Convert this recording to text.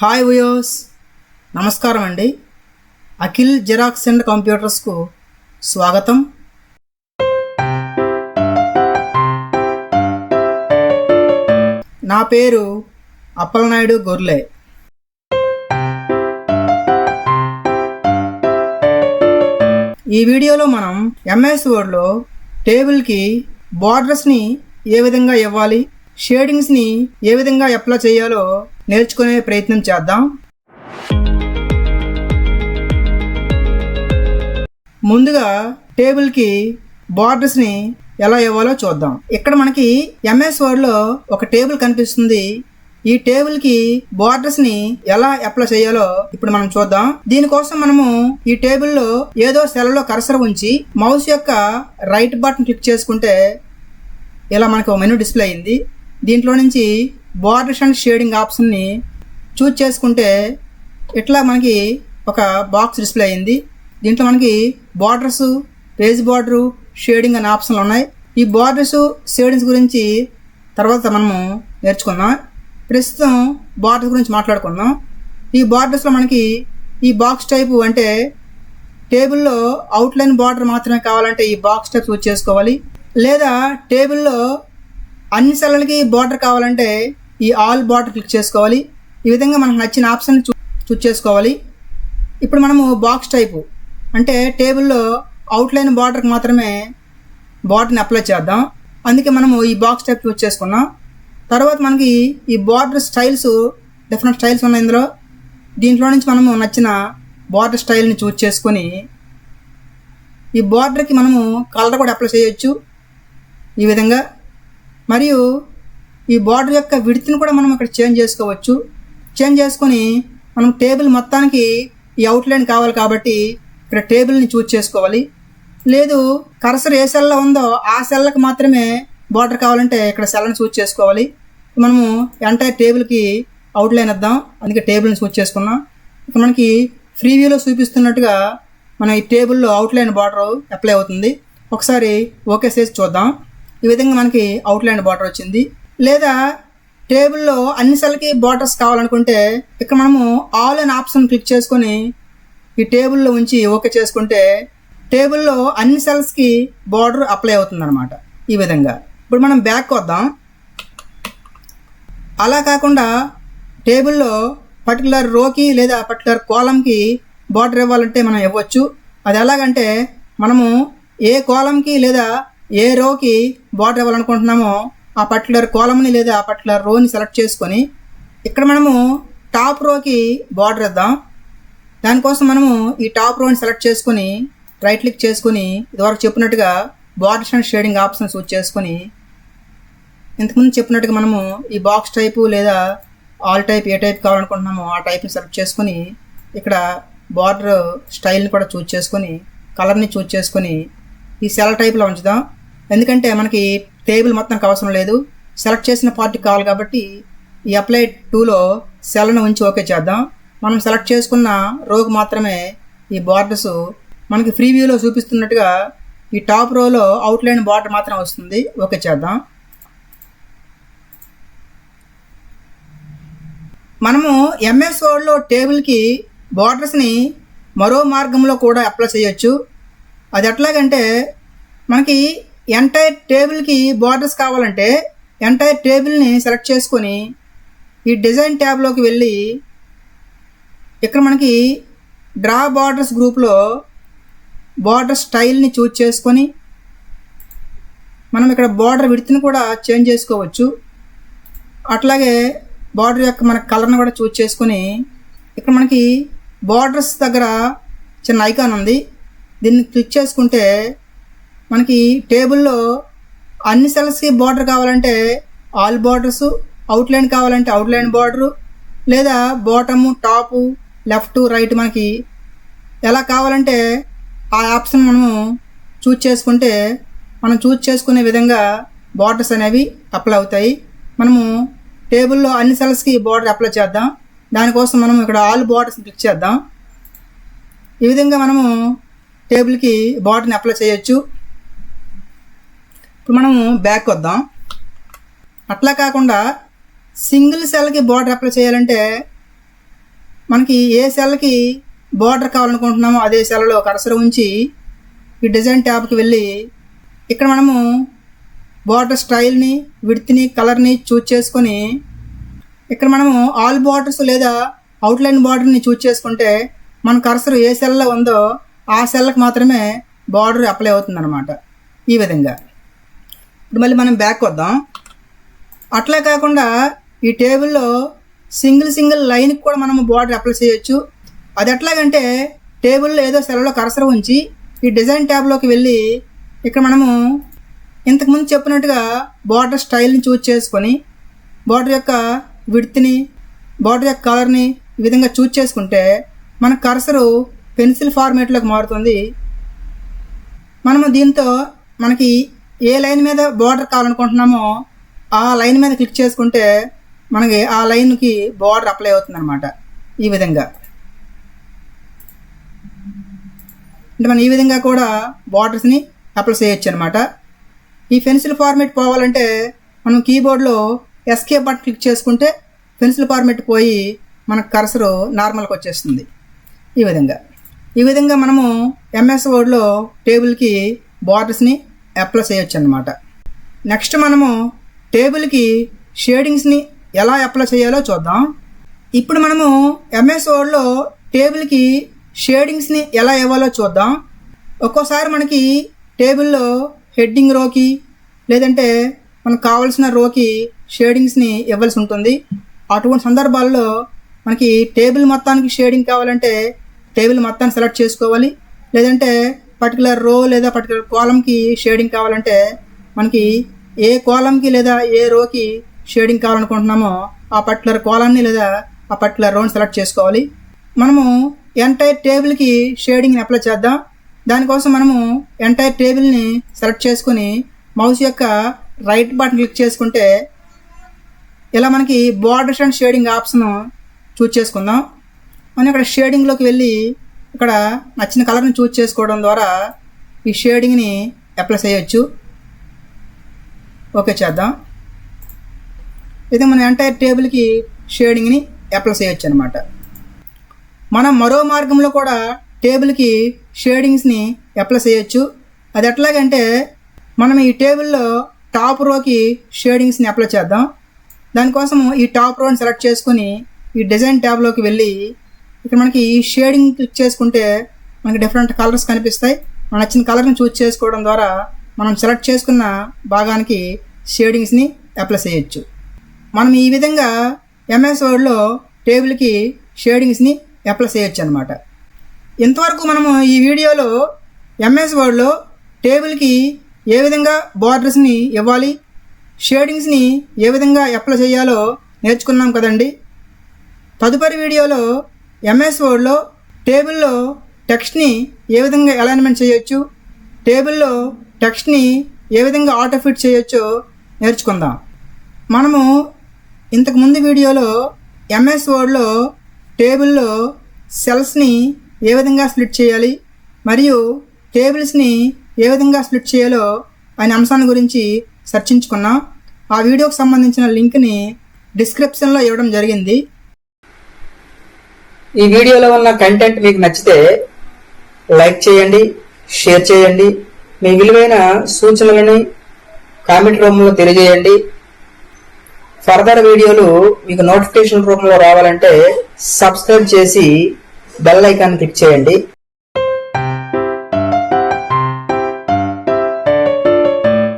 Hi viewers, నమస్కారం అండి. Akhil xerox and కంప్యూటర్స్కు స్వాగతం. నా పేరు అప్పలనాయుడు గొర్లే. ఈ వీడియోలో మనం ఎంఎస్ వర్డ్లో టేబుల్కి బార్డర్స్ని ఏ విధంగా ఇవ్వాలి, షేడింగ్స్ని ఏ విధంగా అప్లై చేయాలో నేర్చుకునే ప్రయత్నం చేద్దాం. ముందుగా టేబుల్కి బార్డర్స్ని ఎలా ఇవ్వాలో చూద్దాం. ఇక్కడ మనకి ఎంఎస్ వర్డ్లో ఒక టేబుల్ కనిపిస్తుంది. ఈ టేబుల్కి బార్డర్స్ని ఎలా అప్లై చేయాలో ఇప్పుడు మనం చూద్దాం. దీనికోసం మనము ఈ టేబుల్లో ఏదో సెల్లో కర్సర్ ఉంచి మౌస్ యొక్క రైట్ బటన్ క్లిక్ చేసుకుంటే ఇలా మనకు మెనూ డిస్ప్లే అయింది. దీంట్లో నుంచి బార్డర్స్ అండ్ షేడింగ్ ఆప్షన్ని చూజ్ చేసుకుంటే ఇట్లా మనకి ఒక బాక్స్ డిస్ప్లే అయింది. దీంట్లో మనకి బార్డర్స్, పేజ్ బార్డరు, షేడింగ్ అనే ఆప్షన్లు ఉన్నాయి. ఈ బార్డర్స్, షేడింగ్స్ గురించి తర్వాత మనము నేర్చుకుందాం. ప్రస్తుతం బార్డర్స్ గురించి మాట్లాడుకుందాం. ఈ బార్డర్స్లో మనకి ఈ బాక్స్ టైపు అంటే టేబుల్లో అవుట్లైన్ బార్డర్ మాత్రమే కావాలంటే ఈ బాక్స్ టైప్ చూజ్ చేసుకోవాలి. లేదా టేబుల్లో అన్ని సెల్లలకి బార్డర్ కావాలంటే ఈ ఆల్ బార్డర్ క్లిక్ చేసుకోవాలి. ఈ విధంగా మనకు నచ్చిన ఆప్షన్ చూజ్ చేసుకోవాలి. ఇప్పుడు మనము బాక్స్ టైపు అంటే టేబుల్లో అవుట్లైన్ బార్డర్కి మాత్రమే బార్డర్ని అప్లై చేద్దాం. అందుకే మనము ఈ బాక్స్ టైప్ చూజ్ చేసుకున్నాం. తర్వాత మనకి ఈ బార్డర్ స్టైల్స్, డిఫరెంట్ స్టైల్స్ ఉన్నాయి ఇందులో. దీంట్లో నుంచి మనము నచ్చిన బార్డర్ స్టైల్ని చూజ్ చేసుకొని ఈ బార్డర్కి మనము కలర్ కూడా అప్లై చేయొచ్చు ఈ విధంగా. మరియు ఈ బార్డర్ యొక్క విడ్త్ని కూడా మనం ఇక్కడ చేంజ్ చేసుకోవచ్చు. చేంజ్ చేసుకొని మనం టేబుల్ మొత్తానికి ఈ అవుట్లైన్ కావాలి కాబట్టి ఇక్కడ టేబుల్ని చూజ్ చేసుకోవాలి. లేదు కర్సర్ ఏ సెల్లో ఉందో ఆ సెల్లకు మాత్రమే బార్డర్ కావాలంటే ఇక్కడ సెల్ని చూజ్ చేసుకోవాలి. మనము ఎంటైర్ టేబుల్కి అవుట్లైన్ ఇద్దాం, అందుకే టేబుల్ని చూజ్ చేసుకున్నాం. ఇక్కడ మనకి ఫ్రీ వ్యూలో చూపిస్తున్నట్టుగా మన ఈ టేబుల్లో అవుట్లైన్ బార్డర్ అప్లై అవుతుంది. ఒకసారి ఓకే చేసి చూద్దాం. ఈ విధంగా మనకి అవుట్లైన్ బార్డర్ వచ్చింది. లేదా టేబుల్లో అన్ని సెల్కి బార్డర్స్ కావాలనుకుంటే ఇక్కడ మనము ఆల్ అనే ఆప్షన్ క్లిక్ చేసుకొని ఈ టేబుల్లో ఉంచి ఓకే చేసుకుంటే టేబుల్లో అన్ని సెల్స్కి బార్డర్ అప్లై అవుతుంది అనమాట. ఈ విధంగా ఇప్పుడు మనం బ్యాక్ వద్దాం. అలా కాకుండా టేబుల్లో పర్టికులర్ రోకి లేదా పర్టికులర్ కాలంకి బార్డర్ ఇవ్వాలంటే మనం ఇవ్వచ్చు. అది ఎలాగంటే మనము ఏ కాలంకి లేదా ఏ రోకి బార్డర్ ఇవ్వాలనుకుంటున్నామో ఆ పర్టికులర్ కాలమ్ని లేదా ఆ పర్టికులర్ రోని సెలెక్ట్ చేసుకొని ఇక్కడ మనము టాప్ రోకి బార్డర్ ఇద్దాం. దానికోసం మనము ఈ టాప్ రోని సెలెక్ట్ చేసుకొని రైట్ క్లిక్ చేసుకొని ఇదివరకు చెప్పినట్టుగా borders and shading option choose చేసుకొని ఇంతకుముందు చెప్పినట్టుగా మనము ఈ బాక్స్ టైపు లేదా ఆల్ టైప్ ఏ టైప్ కావాలనుకుంటున్నామో ఆ టైప్ని సెలెక్ట్ చేసుకొని ఇక్కడ బార్డర్ స్టైల్ని కూడా చూజ్ చేసుకొని కలర్ని చూజ్ చేసుకొని ఈ సెల్ టైప్లో ఉంచుదాం. ఎందుకంటే మనకి టేబుల్ మొత్తానికి అవసరం లేదు, సెలెక్ట్ చేసిన పార్ట్కి కావాలి కాబట్టి ఈ అప్లై టూలో సెల్ను ఉంచి ఓకే చేద్దాం. మనం సెలెక్ట్ చేసుకున్న రోకి మాత్రమే ఈ బార్డర్స్ మనకి ఫ్రీ వ్యూలో చూపిస్తున్నట్టుగా ఈ టాప్ రోలో అవుట్లైన్ బార్డర్ మాత్రం వస్తుంది. ఓకే చేద్దాం. మనము ఎంఎస్ వర్డ్లో టేబుల్కి బార్డర్స్ని మరో మార్గంలో కూడా అప్లై చేయొచ్చు. అది ఎట్లాగంటే మనకి ఎంటైర్ టేబుల్కి బార్డర్స్ కావాలంటే ఎంటైర్ టేబుల్ని సెలెక్ట్ చేసుకొని ఈ డిజైన్ ట్యాబ్లోకి వెళ్ళి ఇక్కడ మనకి డ్రా బార్డర్స్ గ్రూప్లో బార్డర్ స్టైల్ని చూజ్ చేసుకొని మనం ఇక్కడ బార్డర్ విడ్త్ని కూడా చేంజ్ చేసుకోవచ్చు. అట్లాగే బార్డర్ యొక్క మన కలర్ని కూడా చూజ్ చేసుకొని ఇక్కడ మనకి బార్డర్స్ దగ్గర చిన్న ఐకాన్ ఉంది. దీన్ని క్లిక్ చేసుకుంటే మనకి టేబుల్లో అన్ని సెల్స్కి బార్డర్ కావాలంటే ఆల్ బార్డర్స్, అవుట్లైన్ కావాలంటే అవుట్లైన్ బార్డరు, లేదా బాటము, టాపు, లెఫ్ట్, రైట్ మనకి ఎలా కావాలంటే ఆ ఆప్షన్ మనము చూజ్ చేసుకుంటే మనం చూజ్ చేసుకునే విధంగా బార్డర్స్ అనేవి అప్లై అవుతాయి. మనము టేబుల్లో అన్ని సెల్స్కి బార్డర్ అప్లై చేద్దాం. దానికోసం మనం ఇక్కడ ఆల్ బార్డర్స్ని క్లిక్ చేద్దాం. ఈ విధంగా మనము టేబుల్కి బార్డర్ని అప్లై చేయొచ్చు. ఇప్పుడు మనము బ్యాక్ వద్దాం. అట్లా కాకుండా సింగిల్ సెల్కి బార్డర్ అప్లై చేయాలంటే మనకి ఏ సెల్కి బార్డర్ కావాలనుకుంటున్నామో అదే సెల్లో కర్సర్ ఉంచి ఈ డిజైన్ ట్యాబ్కి వెళ్ళి ఇక్కడ మనము బార్డర్ స్టైల్ని, విడ్త్ని, కలర్ని చూజ్ చేసుకొని ఇక్కడ మనము ఆల్ బార్డర్స్ లేదా అవుట్లైన్ బార్డర్ని చూజ్ చేసుకుంటే మన కర్సర్ ఏ సెల్లో ఉందో ఆ సెల్కి మాత్రమే బార్డర్ అప్లై అవుతుంది అనమాట. ఈ విధంగా ఇప్పుడు మళ్ళీ మనం బ్యాక్ వద్దాం. అట్లా కాకుండా ఈ టేబుల్లో సింగిల్ లైన్కి కూడా మనము బార్డర్ అప్లై చేయొచ్చు. అది ఎట్లాగంటే టేబుల్లో ఏదో సెల్లో కర్సర్ ఉంచి ఈ డిజైన్ ట్యాబ్లోకి వెళ్ళి ఇక్కడ మనము ఇంతకుముందు చెప్పినట్టుగా బార్డర్ స్టైల్ని చూజ్ చేసుకొని బార్డర్ యొక్క విడ్త్ని, బార్డర్ యొక్క కలర్ని ఈ విధంగా చూజ్ చేసుకుంటే మన కర్సరు పెన్సిల్ ఫార్మేట్లోకి మారుతుంది. మనము దీంతో మనకి ఏ లైన్ మీద బార్డర్ కావాలనుకుంటున్నామో ఆ లైన్ మీద క్లిక్ చేసుకుంటే మనకి ఆ లైన్కి బార్డర్ అప్లై అవుతుంది అనమాట. ఈ విధంగా అంటే మనం ఈ విధంగా కూడా బార్డర్స్ని అప్లై చేయొచ్చు అనమాట. ఈ పెన్సిల్ ఫార్మేట్ పోవాలంటే మనం కీబోర్డ్లో ఎస్కేప్ బటన్ క్లిక్ చేసుకుంటే పెన్సిల్ ఫార్మేట్ పోయి మనకు కర్సరు నార్మల్కి వచ్చేస్తుంది. ఈ విధంగా మనము ఎంఎస్ వర్డ్లో టేబుల్కి బార్డర్స్ని అప్లై చేయొచ్చు అన్నమాట. నెక్స్ట్ మనము టేబుల్కి షేడింగ్స్ని ఎలా అప్లై చేయాలో చూద్దాం. ఇప్పుడు మనము ఎంఎస్ వర్డ్లో టేబుల్కి షేడింగ్స్ని ఎలా ఇవ్వాలో చూద్దాం. ఒక్కోసారి మనకి టేబుల్లో హెడ్డింగ్ రోకి లేదంటే మనకు కావాల్సిన రోకి షేడింగ్స్ని ఇవ్వాల్సి ఉంటుంది. అటువంటి సందర్భాల్లో మనకి టేబుల్ మొత్తానికి షేడింగ్ కావాలంటే టేబుల్ మొత్తాన్ని సెలెక్ట్ చేసుకోవాలి. లేదంటే పర్టికులర్ రో లేదా పర్టికులర్ కాలంకి షేడింగ్ కావాలంటే మనకి ఏ కాలంకి లేదా ఏ రోకి షేడింగ్ కావాలనుకుంటున్నామో ఆ పర్టికులర్ కాలాన్ని లేదా ఆ పర్టికులర్ రోని సెలెక్ట్ చేసుకోవాలి. మనము ఎంటైర్ టేబుల్కి షేడింగ్ని అప్లై చేద్దాం. దానికోసం మనము ఎంటైర్ టేబుల్ని సెలెక్ట్ చేసుకుని మౌస్ యొక్క రైట్ బటన్ క్లిక్ చేసుకుంటే ఇలా మనకి borders and shading option choose చేసుకుందాం. మనం ఇక్కడ షేడింగ్లోకి వెళ్ళి ఇక్కడ నచ్చిన కలర్ని చూజ్ చేసుకోవడం ద్వారా ఈ షేడింగ్ని అప్లై చేయొచ్చు. ఓకే చేద్దాం. ఇది మన ఎంటైర్ టేబుల్కి షేడింగ్ని అప్లై చేయొచ్చు అనమాట. మనం మరో మార్గంలో కూడా టేబుల్కి షేడింగ్స్ని అప్లై చేయొచ్చు. అది ఎట్లాగంటే మనం ఈ టేబుల్లో టాప్ రోకి షేడింగ్స్ని అప్లై చేద్దాం. దానికోసం ఈ టాప్ రోని సెలెక్ట్ చేసుకుని ఈ డిజైన్ ట్యాబ్లోకి వెళ్ళి ఇక్కడ మనకి ఈ షేడింగ్ క్లిక్ చేసుకుంటే మనకి డిఫరెంట్ కలర్స్ కనిపిస్తాయి. మన నచ్చిన కలర్ని చూజ్ చేసుకోవడం ద్వారా మనం సెలెక్ట్ చేసుకున్న భాగానికి షేడింగ్స్ని అప్లై చేయొచ్చు. మనం ఈ విధంగా ఎంఎస్ వర్డ్లో టేబుల్కి షేడింగ్స్ని అప్లై చేయొచ్చు అనమాట. ఇంతవరకు మనము ఈ వీడియోలో ఎంఎస్ వర్డ్లో టేబుల్కి ఏ విధంగా బార్డర్స్ని ఇవ్వాలి, షేడింగ్స్ని ఏ విధంగా అప్లై చేయాలో నేర్చుకున్నాం కదండి. తదుపరి వీడియోలో ఎంఎస్ వర్డ్లో టేబుల్లో టెక్స్ట్ని ఏ విధంగా అలైన్మెంట్ చేయొచ్చు, టేబుల్లో టెక్స్ట్ని ఏ విధంగా ఆటో ఫిట్ చేయొచ్చో నేర్చుకుందాం. మనము ఇంతకుముందు వీడియోలో ఎంఎస్ వర్డ్లో టేబుల్లో సెల్స్ని ఏ విధంగా స్ప్లిట్ చేయాలి మరియు టేబుల్స్ని ఏ విధంగా స్ప్లిట్ చేయాలో అనే అంశాన్ని గురించి చర్చించుకున్నాం. ఆ వీడియోకి సంబంధించిన లింక్ని డిస్క్రిప్షన్లో ఇవ్వడం జరిగింది. ఈ వీడియోలో ఉన్న కంటెంట్ మీకు నచ్చితే లైక్ చేయండి, షేర్ చేయండి. మీ విలువైన సూచనలని కామెంట్ రూపంలో తెలియజేయండి. ఫర్దర్ వీడియోలు మీకు నోటిఫికేషన్ రూపంలో రావాలంటే సబ్స్క్రైబ్ చేసి బెల్ ఐకాన్ క్లిక్ చేయండి.